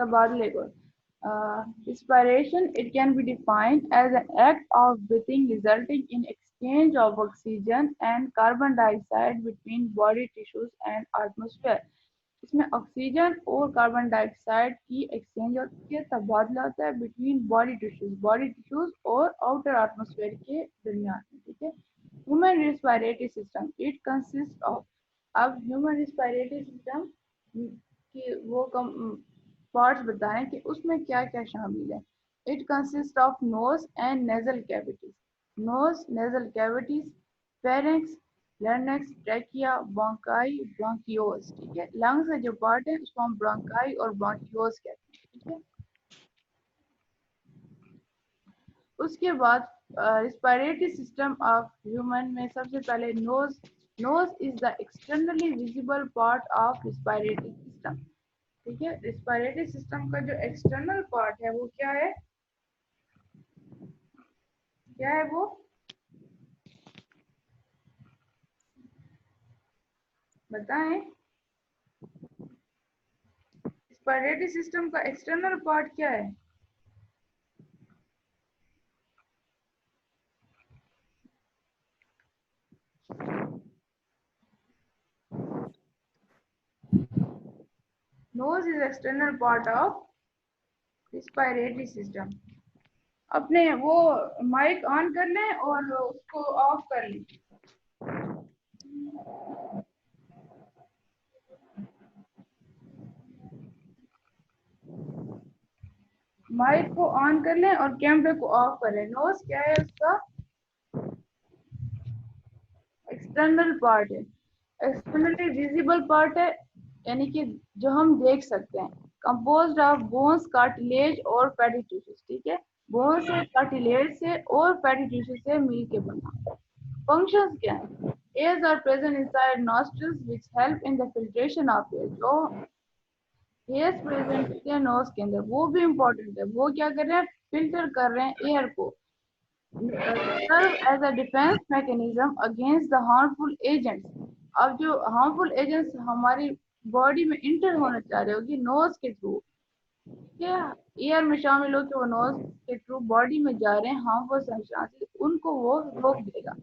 तबादले को। Respiration, it can be defined as an act of breathing resulting in exchange of oxygen and carbon dioxide between body tissues and atmosphere. इसमें oxygen और carbon dioxide की exchange होती है, तबादला होता है बिटवीन बॉडी टिश्यूज और आउटर एटमॉस्फेयर के दरमियान में, ठीक है। Human respiratory system, it consist of, अब ह्यूमन रिस्पायरेटरी सिस्टम की वो पार्ट्स बताएं कि उसमें क्या क्या शामिल है। It consist of nose and nasal cavities, nose nasal cavities, pharynx, larynx, trachea, bronchi, bronchioles, ठीक है। लंग्स का जो पार्ट है उसको हम ब्रोंकाई और ब्रोंकियोल्स कहते हैं, ठीक है। उसके बाद रिस्पायरेटरी सिस्टम ऑफ ह्यूमन में सबसे पहले nose, nose is the externally visible part of respiratory system, ठीक है। रिस्पायरेटरी सिस्टम का जो एक्सटर्नल पार्ट है वो क्या है, क्या है वो बताएं। रिस्पायरेटरी सिस्टम का एक्सटर्नल पार्ट क्या है? Nose is external part of respiratory system. अपने वो माइक ऑन कर लें और उसको ऑफ कर लें। माइक को ऑन कर लें और कैमरे को ऑफ कर लें। नोज क्या है उसका एक्सटर्नल पार्ट है, एक्सटर्नली विजिबल पार्ट है, यानी कि जो हम देख सकते हैं। कंपोज्ड ऑफ बोन्स, कार्टिलेज और फैटी टिश्यूज, ठीक है। बोन से, कार्टिलेज से और फैटी टिश्यू से मिलके बना। फंक्शंस क्या है? Hairs are present inside nostrils which help in the filtration of air. जो एयर्स प्रेजेंट होते हैं नोज के अंदर वो भी इम्पोर्टेंट है, वो क्या कर रहे हैं, फिल्टर कर रहे हैं एयर को। serve as a defense mechanism against the harmful agents। अब जो हार्मफुल एजेंट्स हमारी बॉडी में इंटर होना चाह रहे होगी नोज के थ्रू, क्या एयर में शामिल होकर वो नोज के थ्रू बॉडी में जा रहे हैं हार्मफुल सब्सटेंसेस, उनको वो रोक देगा।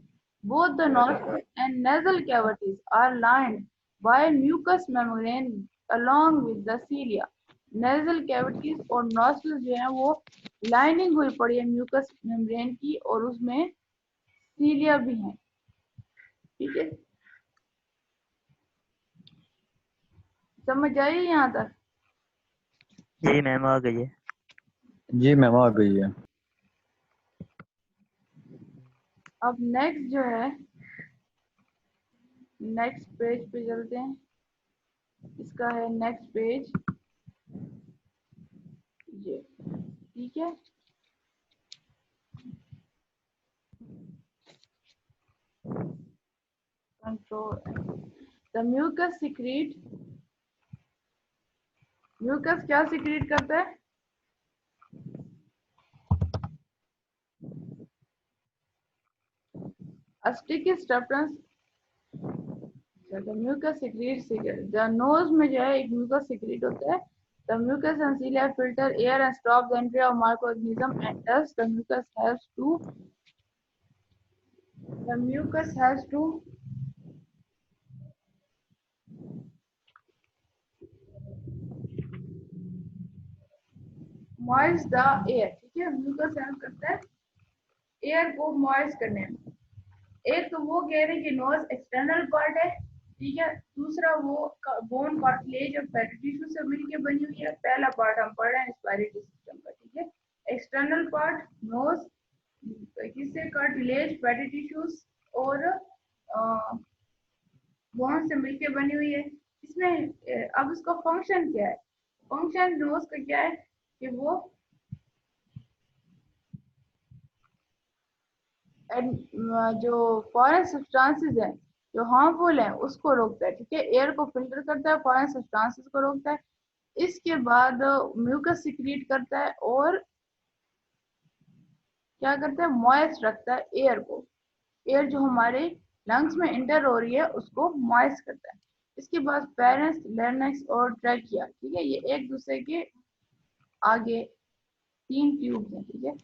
Both the nostrils and nasal cavities are lined by mucous membrane along with the cilia। Nasal cavities और नॉस्ट्रल्स जो है वो लाइनिंग हुई पड़ी है म्यूकस मेम्ब्रेन की और उसमें सीलिया भी है, ठीक है। समझ आई यहाँ तक? जी मैम आ गई है। जी मैम आ गई है। अब नेक्स्ट जो है, नेक्स्ट पेज पे चलते हैं। इसका है नेक्स्ट पेज, ये ठीक है। Control the mucus secrete, mucus क्या सिक्रीट करता है? A sticky substance, mucus secrete, the nose में जो है एक म्यूकस सिक्रीट होता है। The mucus and cilia filter air and stop the entry of microorganisms, and thus the mucus has to moist the air, ठीक है। म्यूकस हेल्प करता है एयर को मॉइस्ट करने में। एक तो वो कह रहे हैं कि नोज एक्सटर्नल पार्ट है, ठीक है। दूसरा वो बोन, कार्टिलेज और फैटी टिश्यू से मिलके बनी हुई है। पहला पार्ट हम पढ़ रहे हैं रिस्पायरेटरी सिस्टम का, ठीक है। एक्सटर्नल पार्ट नोज किससे, कार्टिलेज, फैटी टिश्यूज और बोन से मिलके बनी हुई है। इसमें अब उसका फंक्शन क्या है? फंक्शन नोज का क्या है कि वो जो फॉरेन सब्सटेंसेस हैं जो हार्मफुल हैं उसको रोकता है, ठीक है। एयर को फिल्टर करता है, फॉरेन सब्सटेंसेस को रोकता है। इसके बाद म्यूकस सिक्रीट करता है और क्या करता है, मॉइस्ट रखता है एयर को। एयर जो हमारे लंग्स में इंटर हो रही है उसको मॉइस्ट करता है। इसके बाद फेरेंक्स, लैरिंक्स और ट्रैकिया, ठीक है, ये एक दूसरे के आगे 3 ट्यूब्स हैं, ठीक है।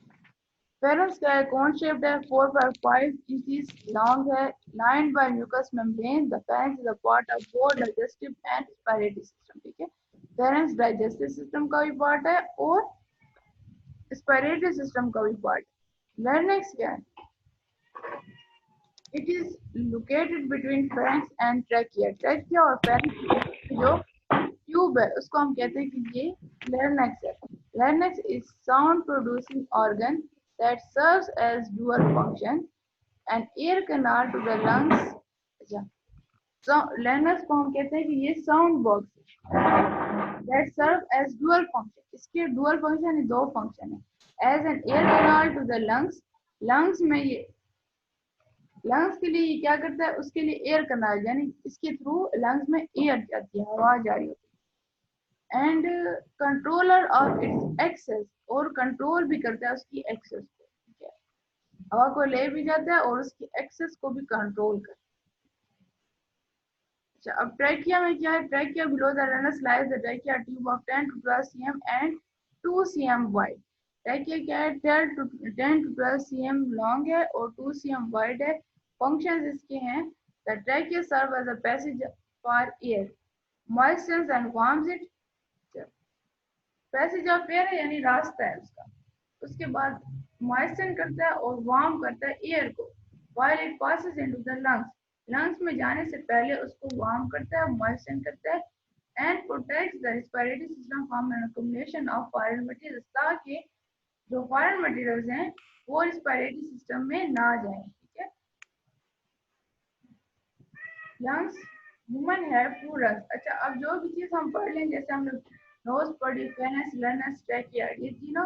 फेरेंक्स क्या है, कौन शेप्ड है, 4 by 5 इंचेस लॉन्ग है, lined by mucus membrane. The pharynx is a part of both digestive and respiratory system, ठीक है। फेरेंक्स डाइजेस्टिव सिस्टम का भी पार्ट है और रेस्पिरेटरी सिस्टम का भी पार्ट है। लारिंक्स क्या है, it is located between pharynx and trachea. Trachea और फेरेंक्स जो ट्यूब है उसको हम कहते हैं कि ये लारिंक्स है। Larynx is sound producing organ that serves as dual function, an air canal to the lungs। अच्छा, so larynx को हम कहते हैं कि ये sound box that serve as dual function। इसके dual function है, दो फंक्शन है। as an air canal to the lungs, lungs में ये लंग्स के लिए ये क्या करता है, उसके लिए एयर कनाल यानी इसके थ्रू लंग्स में एयर जाती है, हवा जा रही होती है। And controller of its axis, और कंट्रोल भी करता है उसकी एक्सेस को, ठीक है। हवा को ले भी जाता है और उसकी एक्सेस को भी कंट्रोल करता है। अच्छा, अब ट्रैकिया में क्या है, trachea below the runs lies the trachea tube of 10 to 12 cm and 2 cm wide. Trachea क्या है, 10 to 12 cm लॉन्ग है और 2 cm वाइड है। फंक्शंस इसके हैं, the trachea serve as a passage for air, moistures and warms it. Passage of air है यानी रास्ता है उसका, उसके बाद मॉइस्चर करता है और वार्म करता है एयर को, while it passes into the lungs. Lungs में जाने से पहले उसको वार्म करता है, मॉइस्चर करता है, and protects the respiratory system from an accumulation of foreign materials, ताकि जो फॉरेन मटेरियल्स हैं वो रेस्पिरेटरी सिस्टम में ना जाएं, ठीक है। Lungs, human have 2 lungs. अच्छा, अब जो भी चीज हम पढ़ लें, जैसे हमने नोज पढ़ी, फेनस, लर्नस, ट्रैकिया, ये तीनों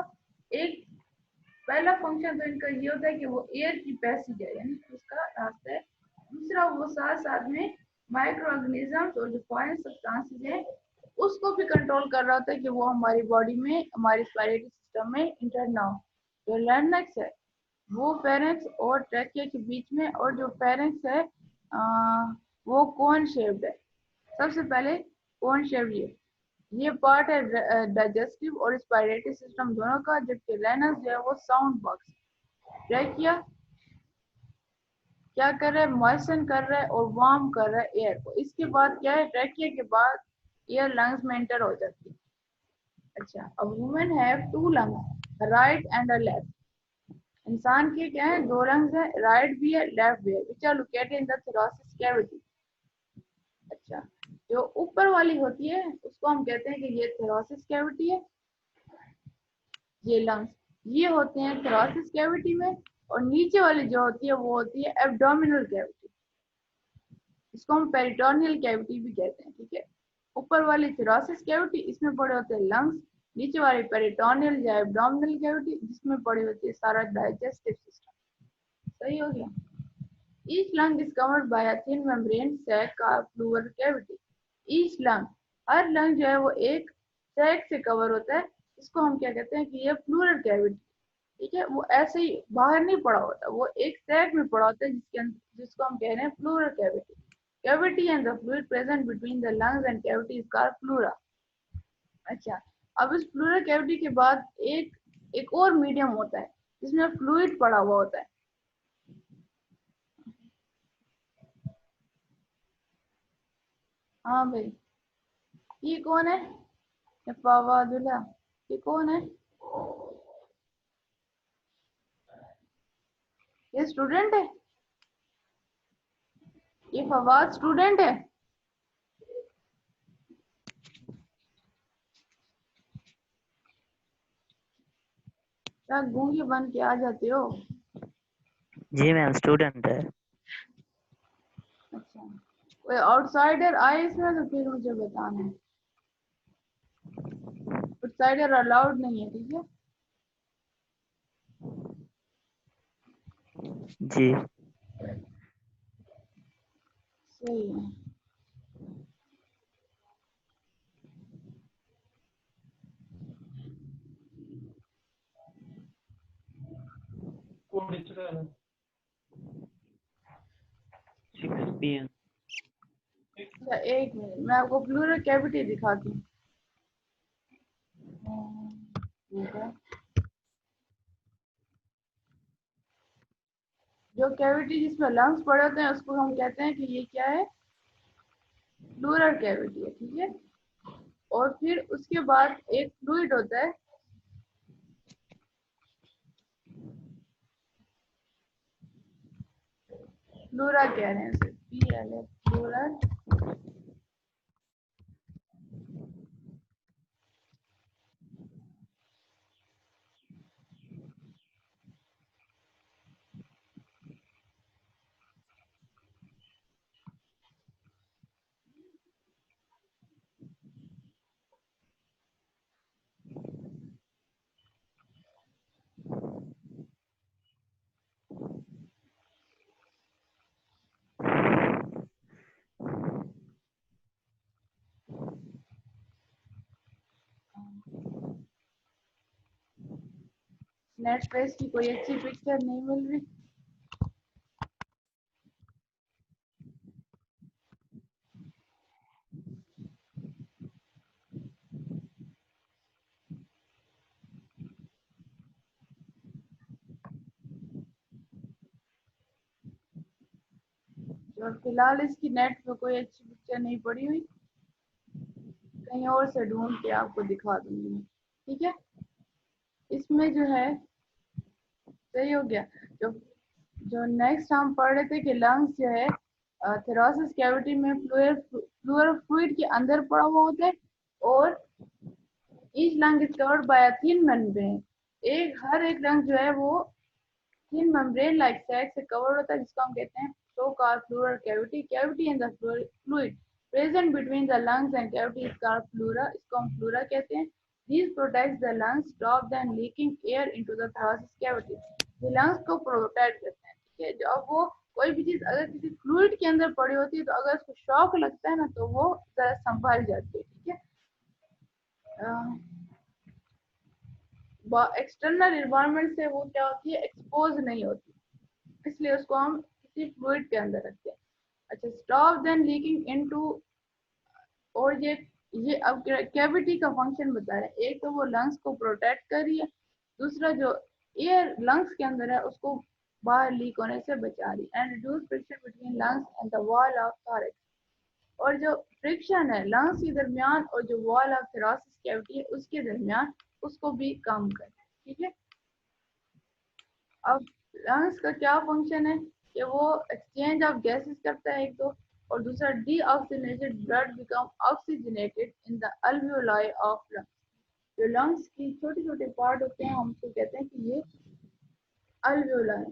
एक पहला फंक्शन तो इनका ये होता है कि वो एयर की पैसेज है यानी उसका रास्ता है। दूसरा, वो साथ साथ में माइक्रो ऑर्गेनिजम्स और जो फॉरेन सब्सटेंसेस हैं उसको भी कंट्रोल कर रहा होता है कि वो हमारी बॉडी में, हमारी रेस्पिरेटरी सिस्टम में इंटर ना हो। जो लारिंक्स है वो फेरेंक्स और ट्रैकिया के बीच में, और जो फेरेंक्स है वो कोन शेप्ड है। सबसे पहले कोन शेप्ड ये पार्ट है डाइजेस्टिव और रेस्पिरेटरी सिस्टम दोनों का, जबकि लारिंक्स जो है वो साउंड बॉक्स। ट्रैकिया क्या कर रहा है, मॉइस्चर कर रहा है और वार्म कर रहा है एयर को। इसके बाद क्या है, ट्रैकिया के बाद एयर लंग्स में एंटर हो जाती है। अच्छा, अब women have 2 lungs, right and a left. इंसान के क्या है, 2 लंग्स है, राइट भी है लेफ्ट भी है, which are located in the thoracic cavity. अच्छा, जो ऊपर वाली होती है उसको हम कहते हैं कि ये थोरेसिक कैविटी है, ये लंग्स ये होते हैं थोरेसिक कैविटी में, और नीचे वाली जो होती है वो होती है एब्डोमिनल कैविटी, इसको हम पेरिटोनियल कैविटी भी कहते हैं, ठीक है। ऊपर वाली थोरेसिक कैविटी, इसमें पड़े होते हैं लंग्स, नीचे वाली पेरिटोनियल या एब्डोमिनल कैविटी जिसमें पड़ी होती है सारा डाइजेस्टिव सिस्टम। सही हो गया। Each lung is covered by a thin membrane sac का pleural cavity। Each lung, हर लंग जो है वो एक सैक से कवर होता है, इसको हम क्या कहते हैं कि ये प्लूरल कैविटी, ठीक है। वो ऐसे ही बाहर नहीं पड़ा होता, वो एक सैक में पड़ा होता है जिसके अंदर, जिसको हम कह रहे हैं plural cavity. Cavity and the fluid present between the lungs and cavity is called pleura. अच्छा, अब इस प्लूरल कैविटी के बाद एक और मीडियम होता है जिसमें फ्लूइड पड़ा हुआ होता है। हाँ भाई, ये कौन है, फवादुल्ला, ये कौन है, ये स्टूडेंट है, ये फवाद स्टूडेंट है। क्या गूंगे बन के आ जाते हो। जी मैम, स्टूडेंट है। अच्छा, कोई आउटसाइडर आए इसमें तो फिर मुझे बताना है, आउटसाइडर अलाउड नहीं है, ठीक है। जी सही है। अच्छा, एक मिनट मैं आपको प्लूरल कैविटी दिखाती हूँ। जो कैविटी जिसमें लंग्स पड़े होते हैं उसको हम कहते हैं कि ये क्या है, प्लूरल कैविटी है, ठीक है। और फिर उसके बाद एक फ्लूइड होता है, प्लूरा कह रहे हैं इसे, PLA, प्लूरल। नेट पे इसकी कोई अच्छी पिक्चर नहीं मिल रही। और फिलहाल इसकी नेट पे कोई अच्छी पिक्चर नहीं पड़ी हुई, कहीं और से ढूंढ के आपको दिखा दूंगी मैं, ठीक है। इसमें जो है, सही हो गया। जो जो नेक्स्ट हम पढ़ रहे थे कि लंग्स जो है थोरेसिस कैविटी में फ्लूइड फ्लूइड के अंदर पड़ा हुआ होता है, और each lung is covered by a thin membrane. हर एक लंग जो है वो थिन मेम्ब्रेन लाइक सैक से कवर्ड होता है, जिसको हम कहते हैं so called pleural cavity. Cavity in the fluid present between the lungs and cavity is called pleura, इसको हम प्लूरा कहते हैं। This protects the lungs stop them leaking air into the thoracic cavity. ये लंग्स को protect करते हैं, ठीक है। जब वो कोई भी चीज अगर किसी फ्लूइड के अंदर पड़ी होती है तो अगर उसको शॉक लगता है ना तो वो जरा संभल जाती है, ठीक है। एक्सटर्नल एनवायरनमेंट से वो क्या होती है, एक्सपोज नहीं होती, इसलिए उसको हम किसी फ्लूइड के अंदर रखते हैं। अच्छा, स्टॉप देन लीकिंग इनटू, और ये अब कैविटी का फंक्शन बता रहे हैं। एक तो वो लंग्स को प्रोटेक्ट कर रही है, दूसरा जो एयर लंग्स के अंदर है उसको बाहर लीक होने से बचा रही है, and reduce friction between lungs and the wall of thorax. और जो फ्रिक्शन है लंग्स के दरमियान और जो वॉल ऑफ थोरेसिस कैविटी है उसके दरमियान, उसको भी कम कर, ठीक है। अब लंग्स का क्या फंक्शन है कि वो एक्सचेंज ऑफ गैसेस करता है एक तो, और दूसरा deoxygenated blood become oxygenated in the alveoli of lungs. जो लंग्स की छोटे छोटे पार्ट होते हैं हम उसको कहते हैं कि ये अल्वियोलाई,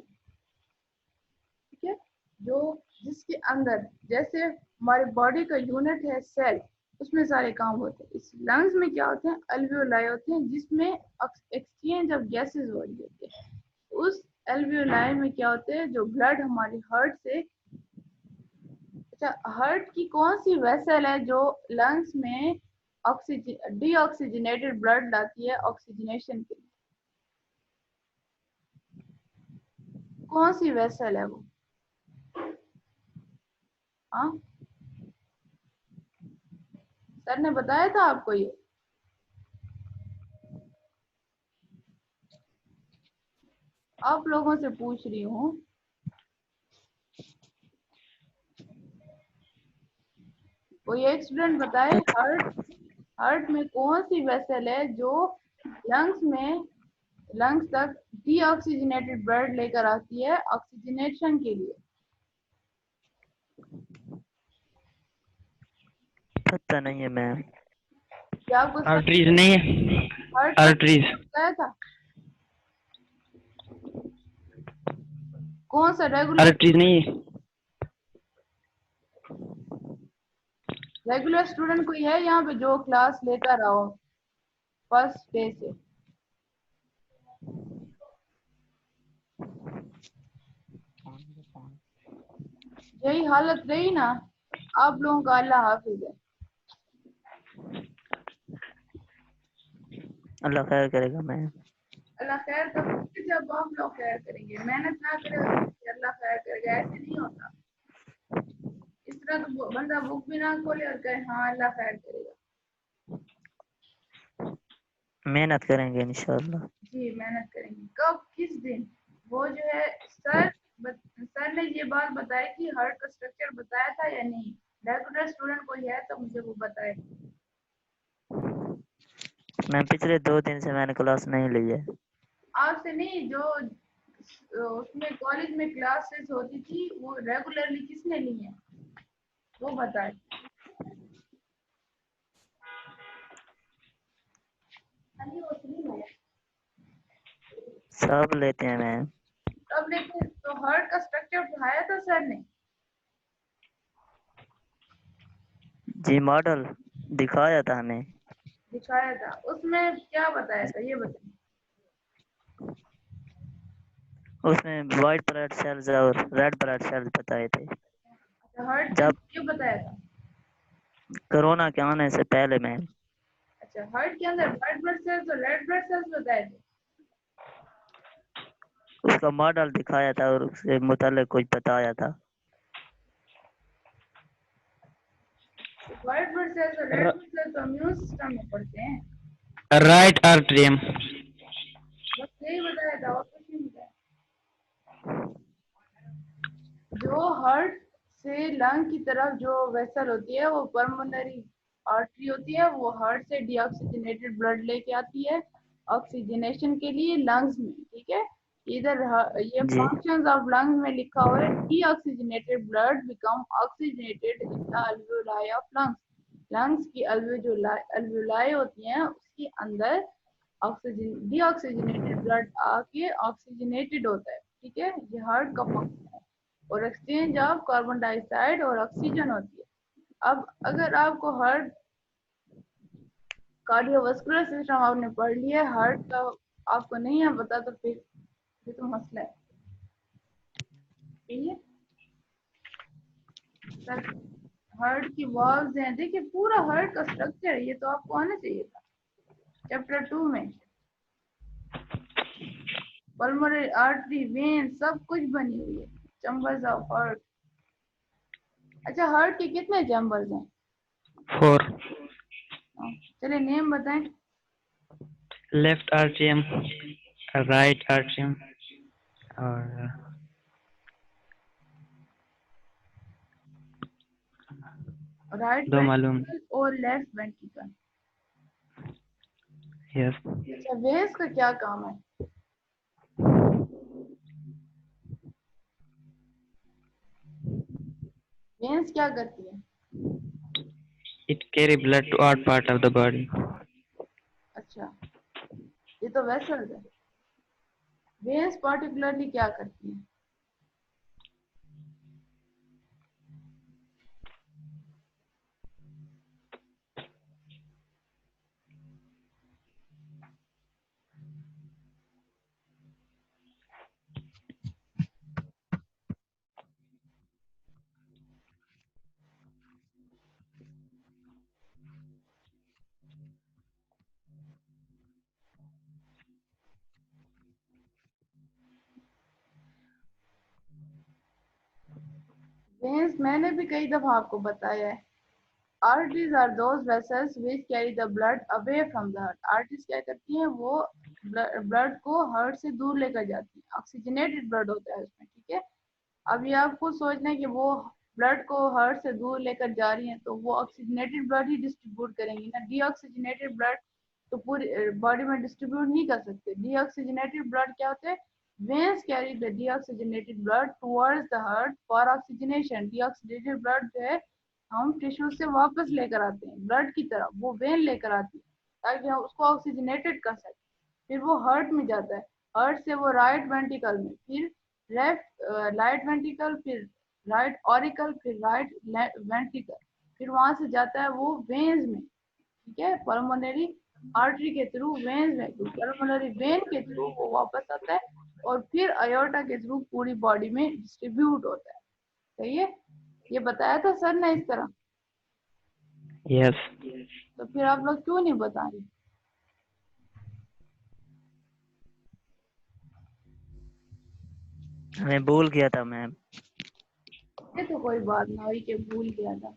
ठीक है। जो जिसके अंदर जैसे हमारी बॉडी का यूनिट है सेल, उसमें सारे काम होते हैं। इस लंग्स में क्या होते हैं, अल्वियोलाई होते हैं जिसमें एक्सचेंज ऑफ गैसेस हो रही होती है। उस एल्वियोलाई में क्या होते हैं, जो ब्लड हमारी हार्ट से, अच्छा हार्ट की कौन सी वेसल है जो लंग्स में ऑक्सीजन डीऑक्सीजनेटेड ब्लड लाती है ऑक्सीजनेशन के लिए, कौन सी वेसल है वो? हाँ, सर ने बताया था आपको ये? आप लोगों से पूछ रही हूँ। कोई एक स्टूडेंट बताए, हार्ट में कौन सी वेसल है जो लंग्स तक डीऑक्सीजनेटेड ब्लड लेकर आती है ऑक्सीजनेशन के लिए? पता नहीं है मैम। क्या आपको आर्टरीज नहीं है, हार्ट आर्टरीज बताया था? कौन सा आर्टरीज नहीं है। रेगुलर स्टूडेंट कोई है यहाँ पे जो क्लास लेकर आओ फर्स्ट डे से? यही हालत रही ना, आप लोगों का अल्लाह हाफिज है। अल्लाह खैर करेगा मैम। अल्लाह खैर कब करेगा? जब आप लोग खैर करेंगे, मेहनत ना करेगा तो अल्लाह खैर करेगा, ऐसे नहीं होता। इस तरह तो बंदा बुक भी ना खोले और कहे हाँ अल्लाह खैर करेगा। मेहनत करेंगे इंशाल्लाह। जी मेहनत करेंगे। कब, किस दिन? वो जो है सर ने ये बात बताई कि हार्ट का स्ट्रक्चर बताया था या नहीं? रेगुलर स्टूडेंट कोई है तो मुझे वो बताए। मैम पिछले 2 दिन से मैंने क्लास नहीं ली है। आपसे नहीं, जो उसमें कॉलेज में क्लासेस होती थी वो रेगुलरली किसने ली है वो बताए। सब लेते हैं मैम। तब लेकिन तो हार्ट का स्ट्रक्चर पढ़ाया था सर ने? जी मॉडल दिखाया था हमें। दिखाया था, उसमें क्या बताया था ये बताइए। उसमें वाइट ब्लड सेल्स और रेड ब्लड सेल्स बताए थे। अच्छा, हार्ट के जब अंदर क्यों बताया था? कोरोना के आने से पहले मैम। अच्छा, हार्ट के अंदर व्हाइट ब्लड सेल्स और रेड ब्लड सेल्स बताए थे। उसका मॉडल दिखाया था और उसके मुतालिक कुछ बताया था। व्हाइट ब्लड सेल्स और रेड ब्लड सेल्स तो इम्यून सिस्टम में पड़ते हैं। Right atrium. बस यही बताया था और कुछ नहीं बताया। जो हार्ट से लंग की तरफ जो वेसल होती है वो पल्मोनरी आर्टरी होती है, वो हार्ट से डीऑक्सीजनेटेड ब्लड लेके आती है ऑक्सीजनेशन के लिए लंग्स में। ठीक है, इधर ये जी फंक्शंस ऑफ लंग्स में लिखा हुआ है, deoxygenated blood become oxygenated in the alveoli of lungs. Lungs की अल्वियोलाई होती हैं, उसके अंदर ऑक्सीजन डीऑक्सीजनेटेड ब्लड आके ऑक्सीजनेटेड होता है। ठीक है, ये हार्ट का फंक्शन है। और एक्सचेंज ऑफ कार्बन डाइऑक्साइड और ऑक्सीजन होती है। अब अगर आपको हार्ट कार्डियोवास्कुलर सिस्टम आपने पढ़ लिया है, हार्ट का आपको नहीं है पता, तो फिर तो मसला है। ठीक है सर, हार्ट की वॉल्व्स हैं, देखिए पूरा हार्ट का स्ट्रक्चर है, ये तो आपको आना चाहिए था चैप्टर 2 में। पल्मोनरी आर्टरी, वेन, सब कुछ बनी हुई है। Chambers of heart. अच्छा, हार्ट के कितने चैम्बर्स हैं? 4। चलिए नेम बताएं। लेफ्ट आर्ट्रियम, राइट आर्ट्रियम और राइट दो मालूम। वेंट्रिकल और लेफ्ट वेंट्रिकल। यस। अच्छा, वेन्स का क्या काम है? वेन्स क्या करती है? It carry blood to out part of the body. अच्छा, ये तो वेसल्स है। वेन्स पार्टिकुलरली क्या करती है? वेन्स मैंने भी कई दफा आपको बताया है। Arteries are those vessels which carry the blood away from the heart. Arteries क्या करती हैं, वो ब्लड को हार्ट से दूर लेकर जाती है। ऑक्सीजनेटेड ब्लड होता है उसमें। ठीक है, अब ये आपको सोचना है कि वो ब्लड को हार्ट से दूर लेकर जा रही हैं, तो वो ऑक्सीजनेटेड ब्लड ही डिस्ट्रीब्यूट करेंगी ना। डीऑक्सीजनेटेड ब्लड तो पूरी बॉडी में डिस्ट्रीब्यूट नहीं कर सकते। डीऑक्सीजनेटेड ब्लड क्या होते हैं? Veins carry the deoxygenated blood towards the heart for oxygenation. Deoxygenated blood जो है हम टिश्यू से वापस लेकर आते हैं ब्लड की तरह, वो वेन लेकर आती है ताकि हम उसको ऑक्सीजनेटेड कर सकें। फिर वो हार्ट में जाता है, हार्ट से वो राइट वेंट्रिकल में, फिर लेफ्ट राइट वेंट्रिकल, फिर राइट ऑरिकल, फिर राइट वेंट्रिकल, फिर वहां से जाता है वो वेन्स में। ठीक है, पल्मोनरी आर्टरी के थ्रू वेन्स में, पल्मोनरी वेन के थ्रू वो वापस आता है और फिर अयोर्टा के थ्रू पूरी बॉडी में डिस्ट्रीब्यूट होता है। सही है, ये बताया था सर ने इस तरह। यस। तो फिर आप लोग क्यों नहीं बता रहे? मैं भूल गया था मैम। ये तो कोई बात ना हुई कि भूल गया था।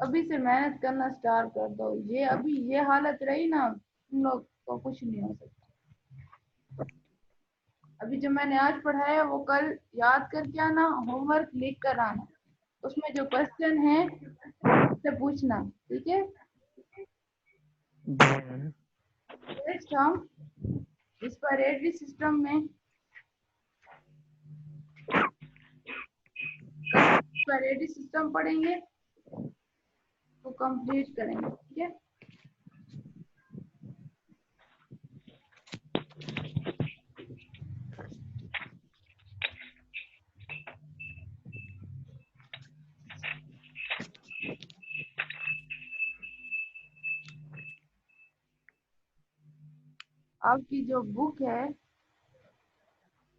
अभी से मेहनत करना स्टार्ट कर दो। ये अभी ये हालत रही ना, तुम लोग को कुछ नहीं हो सकता। अभी जो मैंने आज पढ़ाया वो कल याद करके आना, होमवर्क लिख कर आना, उसमें जो क्वेश्चन है वो मुझसे पूछना, ठीक है। जी मैम। नेक्स्ट हम रिस्पिरेटरी सिस्टम में रिस्पिरेटरी सिस्टम पढ़ेंगे तो कंप्लीट करेंगे, ठीक है। आपकी जो बुक है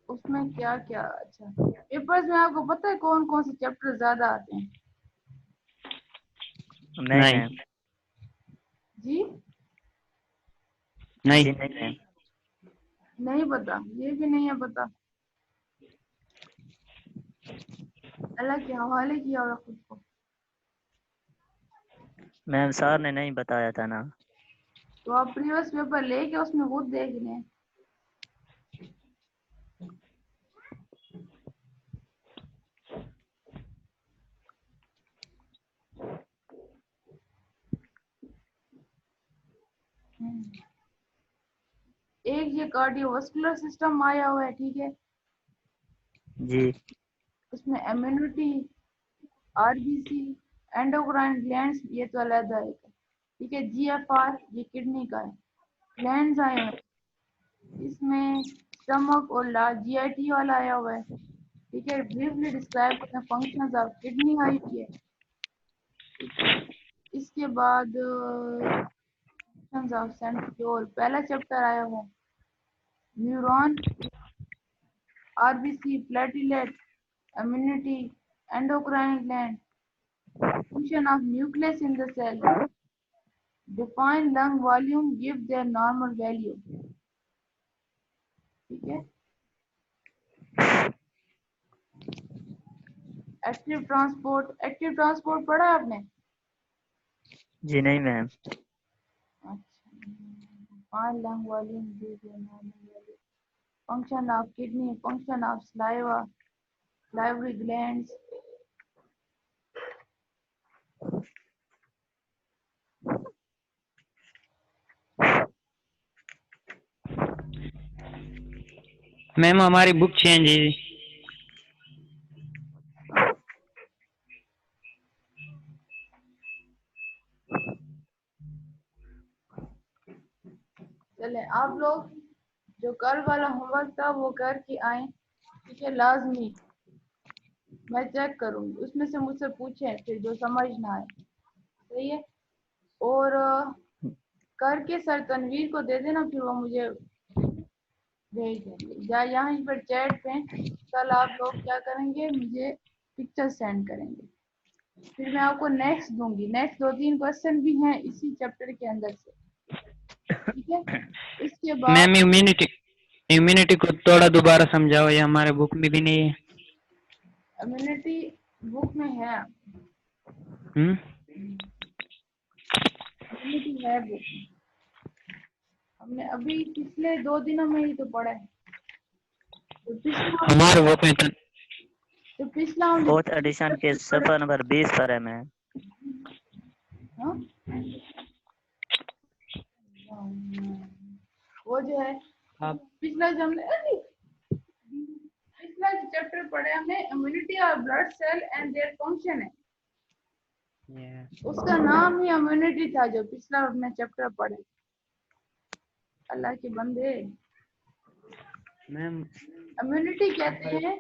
उसमें क्या क्या, अच्छा पेपर्स में आपको पता है कौन कौन से चैप्टर ज्यादा आते हैं? नहीं नहीं मैम। जी जी नहीं नहीं मैम। नहीं पता, ये भी नहीं है पता। अल्लाह के हवाले किया हुआ खुद को। मैम सर ने नहीं बताया था ना। तो आप प्रीवियस पेपर लेके उसमें खुद देख लें। एक ये कार्डियोवास्कुलर सिस्टम आया हुआ है, ठीक है। जी। इसमें इम्यूनिटी, आरबीसी, एंडोक्राइन ग्लैंड्स, ये तो अलग है, ठीक है। जीएफआर ये किडनी का है। ग्लैंड्स आए हुए हैं इसमें, स्टमक और लार्ज जीआईटी वाला आया हुआ है, ठीक है। ब्रीफली डिस्क्राइब करते हैं फंक्शंस ऑफ किडनी आई हुई है, ठीक है। इसके बाद फंक्शंस ऑफ सेंट्रियोल पहला चैप्टर आया हुआ है। Neuron, RBC, platelet, immunity, endocrine gland, function of nucleus in the cell, define lung volume, give their normal value, ठीक है। एक्टिव ट्रांसपोर्ट पढ़ा है आपने? जी नहीं मैम। अच्छा, define lung volume, give their normal value, function of kidney, function of saliva, salivary glands, ma'am हमारी book change है। चले आप लोग जो कल वाला होमवर्क था वो करके आए, ठीक है, लाजमी। मैं चेक करूंगी उसमें से मुझसे पूछें फिर जो समझ ना आए, सही है। और करके सर तनवीर को दे देना, फिर वो मुझे भेज देंगे, या यहाँ पर चैट पे कल आप लोग क्या करेंगे, मुझे पिक्चर सेंड करेंगे, फिर मैं आपको नेक्स्ट दूंगी। नेक्स्ट 2-3 क्वेश्चन भी हैं इसी चैप्टर के अंदर से, ठीक है। इसके बाद मैम इम्यूनिटी इम्यूनिटी को थोड़ा दोबारा समझाओ, ये हमारे बुक में भी नहीं है। इम्यूनिटी बुक में है, हम्म इम्यूनिटी है बुक में, हमने अभी पिछले 2 दिनों में ही तो पढ़ा है। तो पिछला हमारे बुक में तो पिछला हम फोर्थ एडिशन के सफर नंबर 20 पर है मैम। हाँ? वो जो है आप पिछला जो हमने पिछला जो चैप्टर पढ़े हमने, इम्यूनिटी और blood cell and their function है, उसका नाम ही इम्यूनिटी था जो पिछला हमने चैप्टर पढ़े। अल्लाह के बंदे, मैम इम्यूनिटी कहते हैं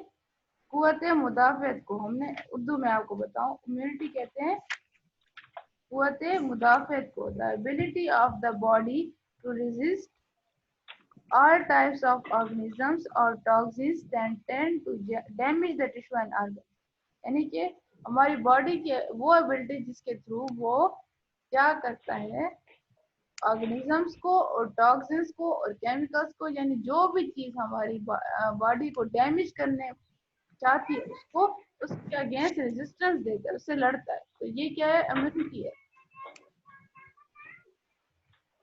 कुव्वत मुदाफ़त को। हमने उर्दू में आपको बताऊं, इम्यूनिटी कहते हैं कुव्वत मुदाफ़त को, the ability of the body to resist all types of organisms or toxins that tend to damage the tissue and organ। यानी कि हमारी बॉडी के वो एबिलिटी जिसके थ्रू वो क्या करता है, ऑर्गेनिजम्स को और टॉक्सिन्स को और केमिकल्स को, यानी जो भी चीज हमारी बॉडी को डैमेज करने चाहती है उसको उसके अगेंस्ट रेजिस्टेंस देकर उससे लड़ता है। तो तो ये क्या है, इम्यूनिटी है।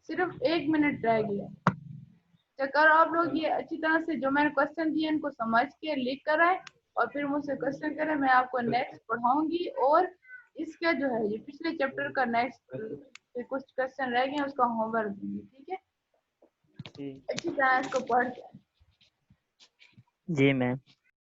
सिर्फ 1 मिनट रह गया। चक्कर आप लोग ये अच्छी तरह से जो मैंने क्वेश्चन दिए इनको समझ के लिख कर आए और फिर मुझसे क्वेश्चन करें, मैं आपको नेक्स्ट पढ़ाऊंगी और इसका जो है ये पिछले चैप्टर का नेक्स्ट कुछ क्वेश्चन रह गए हैं उसका होमवर्क दूंगी, ठीक है। अच्छी तरह इसको पढ़ के जी मैम।